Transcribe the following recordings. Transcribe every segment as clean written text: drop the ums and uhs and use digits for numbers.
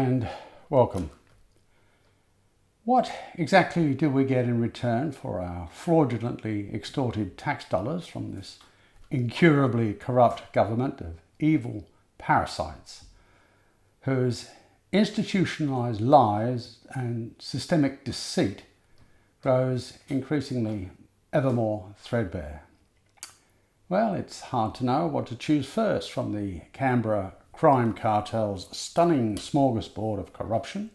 and welcome. What exactly do we get in return for our fraudulently extorted tax dollars from this incurably corrupt government of evil parasites whose institutionalised lies and systemic deceit grows increasingly ever more threadbare? Well, it's hard to know what to choose first from the Canberra crime cartel's stunning smorgasbord of corruption,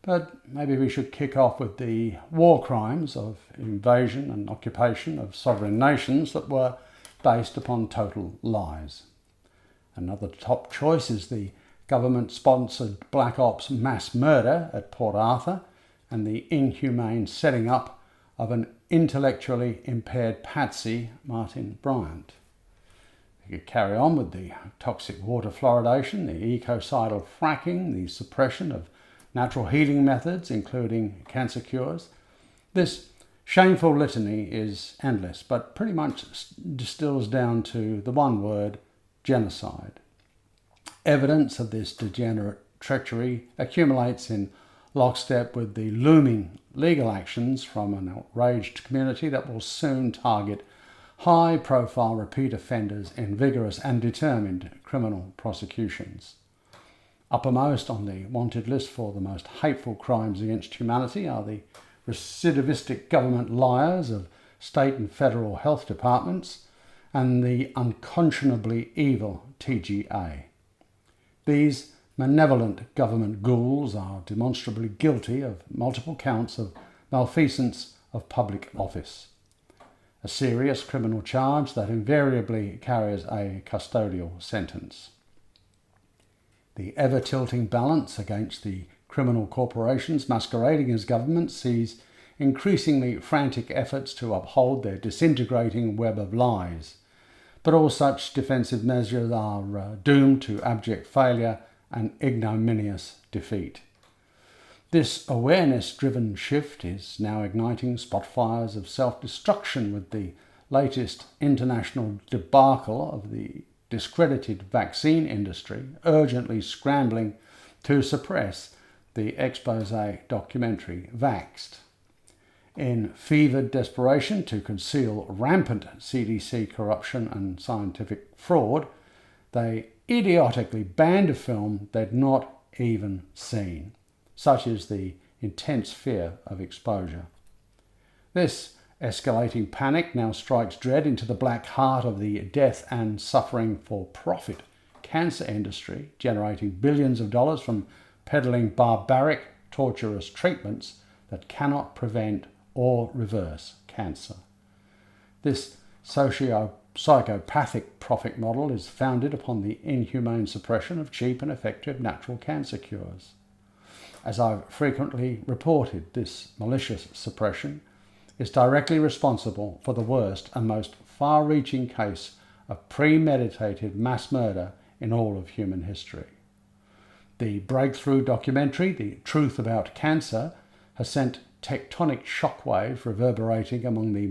but maybe we should kick off with the war crimes of invasion and occupation of sovereign nations that were based upon total lies. Another top choice is the government-sponsored Black Ops mass murder at Port Arthur and the inhumane setting up of an intellectually impaired patsy, Martin Bryant. We could carry on with the toxic water fluoridation, the ecocidal fracking, the suppression of natural healing methods, including cancer cures. This shameful litany is endless, but pretty much distills down to the one word: genocide. Evidence of this degenerate treachery accumulates in lockstep with the looming legal actions from an outraged community that will soon target high-profile repeat offenders in vigorous and determined criminal prosecutions. Uppermost on the wanted list for the most hateful crimes against humanity are the recidivistic government liars of state and federal health departments and the unconscionably evil TGA. These malevolent government ghouls are demonstrably guilty of multiple counts of malfeasance of public office, a serious criminal charge that invariably carries a custodial sentence. The ever-tilting balance against the criminal corporations masquerading as governments sees increasingly frantic efforts to uphold their disintegrating web of lies. But all such defensive measures are doomed to abject failure and ignominious defeat. This awareness-driven shift is now igniting spotfires of self-destruction with the latest international debacle of the discredited vaccine industry urgently scrambling to suppress the expose documentary Vaxxed. In fevered desperation to conceal rampant CDC corruption and scientific fraud, they idiotically banned a film they'd not even seen. Such is the intense fear of exposure. This escalating panic now strikes dread into the black heart of the death and suffering for profit cancer industry, generating billions of dollars from peddling barbaric, torturous treatments that cannot prevent or reverse cancer. This psychopathic profit model is founded upon the inhumane suppression of cheap and effective natural cancer cures. As I've frequently reported, this malicious suppression is directly responsible for the worst and most far-reaching case of premeditated mass murder in all of human history. The breakthrough documentary, The Truth About Cancer, has sent tectonic shockwaves reverberating among the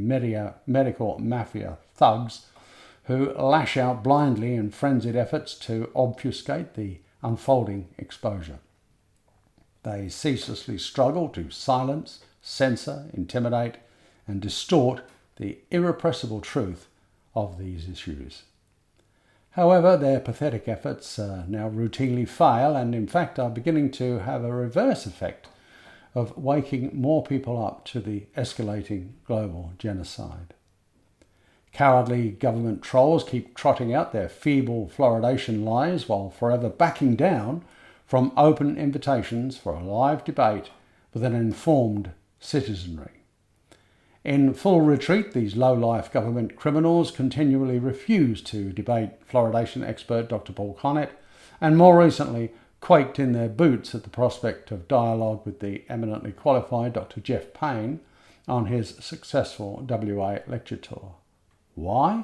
medical mafia thugs who lash out blindly in frenzied efforts to obfuscate the unfolding exposure. They ceaselessly struggle to silence, censor, intimidate, and distort the irrepressible truth of these issues. However, their pathetic efforts now routinely fail and in fact are beginning to have a reverse effect of waking more people up to the escalating global genocide. Cowardly government trolls keep trotting out their feeble fluoridation lies while forever backing down from open invitations for a live debate with an informed citizenry. In full retreat, these low-life government criminals continually refuse to debate fluoridation expert Dr. Paul Connett, and more recently quaked in their boots at the prospect of dialogue with the eminently qualified Dr. Jeff Payne on his successful WA lecture tour. Why?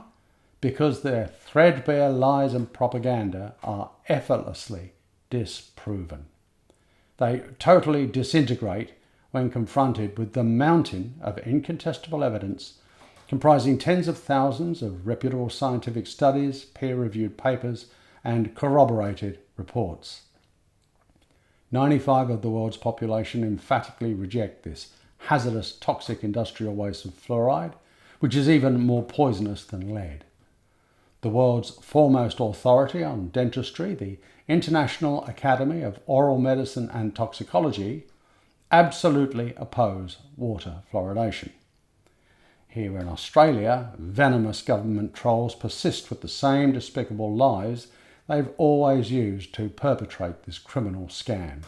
Because their threadbare lies and propaganda are effortlessly disproven. They totally disintegrate when confronted with the mountain of incontestable evidence comprising tens of thousands of reputable scientific studies, peer-reviewed papers, and corroborated reports. 95% of the world's population emphatically reject this hazardous, toxic industrial waste of fluoride, which is even more poisonous than lead. The world's foremost authority on dentistry, the International Academy of Oral Medicine and Toxicology, absolutely oppose water fluoridation. Here in Australia, venomous government trolls persist with the same despicable lies they've always used to perpetrate this criminal scam.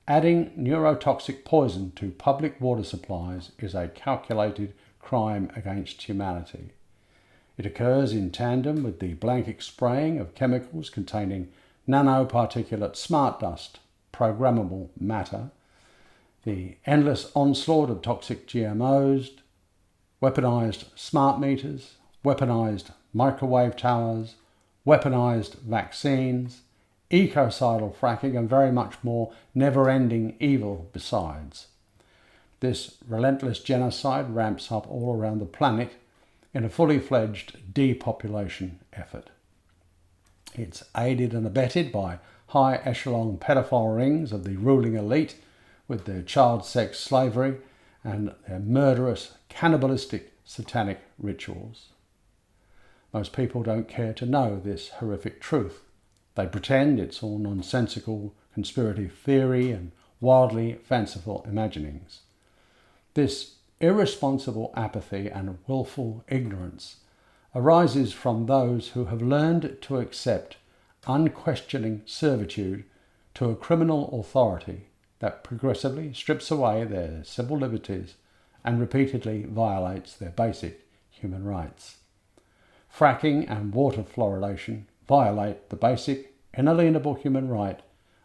Adding neurotoxic poison to public water supplies is a calculated crime against humanity. It occurs in tandem with the blanket spraying of chemicals containing nanoparticulate smart dust, programmable matter, the endless onslaught of toxic GMOs, weaponised smart meters, weaponised microwave towers, weaponised vaccines, ecocidal fracking, and very much more never-ending evil besides. This relentless genocide ramps up all around the planet in a fully fledged depopulation effort. It's aided and abetted by high echelon pedophile rings of the ruling elite with their child sex slavery and their murderous, cannibalistic, satanic rituals. Most people don't care to know this horrific truth. They pretend it's all nonsensical conspiracy theory and wildly fanciful imaginings. This irresponsible apathy and willful ignorance arises from those who have learned to accept unquestioning servitude to a criminal authority that progressively strips away their civil liberties and repeatedly violates their basic human rights. Fracking and water fluoridation violate the basic, inalienable human right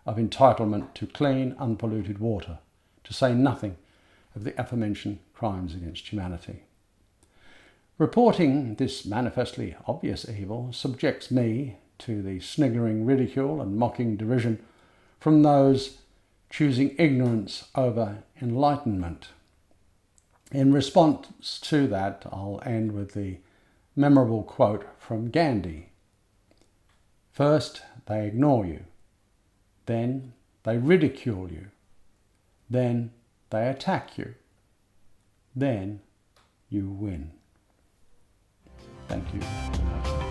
of entitlement to clean, unpolluted water, to say nothing of the aforementioned crimes against humanity. Reporting this manifestly obvious evil subjects me to the sniggering ridicule and mocking derision from those choosing ignorance over enlightenment. In response to that, I'll end with the memorable quote from Gandhi. First, they ignore you. Then, they ridicule you. Then, they attack you. Then, you win. Thank you very much.